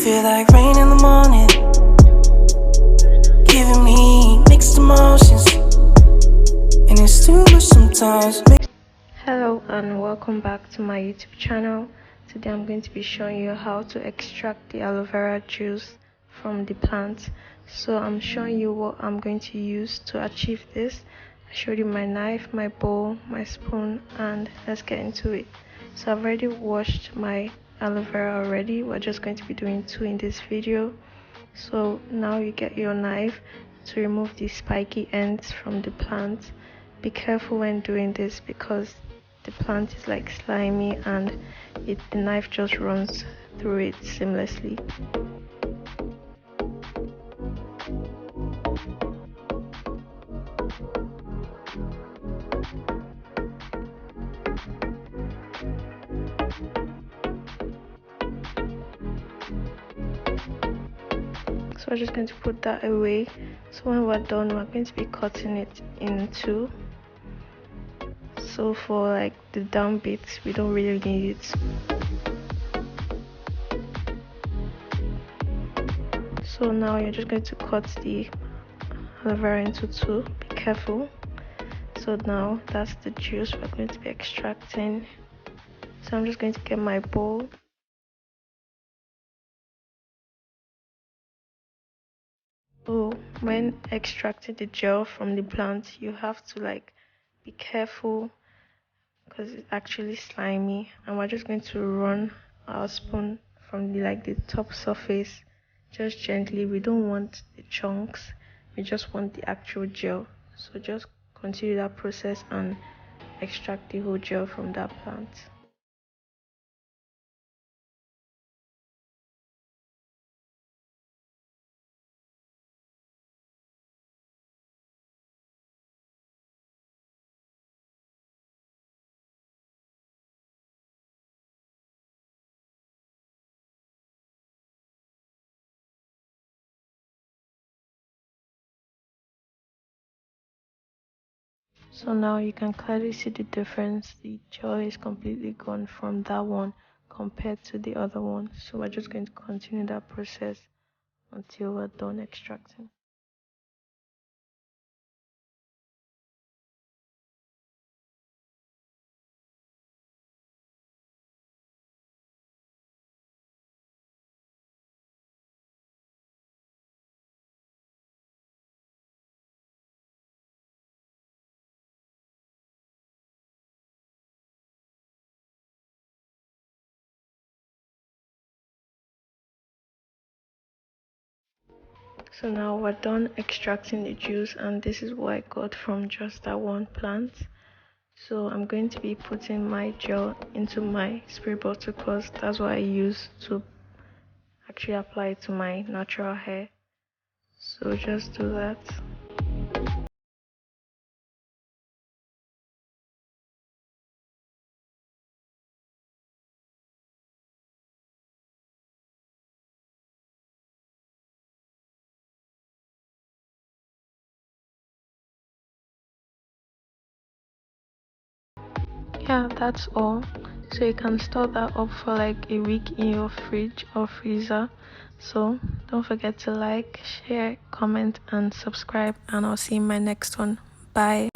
feel like rain in the morning, giving me mixed emotions, and it's too much sometimes. Hello and welcome back to my YouTube channel. Today I'm going to be showing you how to extract the aloe vera juice from the plant. So I'm showing you what I'm going to use to achieve this. I showed you my knife, my bowl, my spoon, and let's get into it. So I've already washed my aloe vera already. We're just going to be doing 2 in this video. So now you get your knife to remove the spiky ends from the plant. Be careful when doing this because the plant is like slimy and the knife just runs through it seamlessly. So we're just going to put that away. So when we're done, we're going to be cutting it in two. So for like the down bits, we don't really need it. So now you're just going to cut the aloe vera into two. Be careful. So now that's the juice we're going to be extracting. So I'm just going to get my bowl. So when extracting the gel from the plant, you have to like be careful because it's actually slimy, and we're just going to run our spoon from the top surface just gently. We don't want the chunks, we just want the actual gel. So just continue that process and extract the whole gel from that plant. So now you can clearly see the difference. The gel is completely gone from that one compared to the other one. So we're just going to continue that process until we're done extracting. So now we're done extracting the juice, and this is what I got from just that one plant. So I'm going to be putting my gel into my spray bottle because that's what I use to actually apply it to my natural hair. So just do that. Yeah, that's all. So you can store that up for like a week in your fridge or freezer. So don't forget to like, share, comment, and subscribe, and I'll see you in my next one. Bye.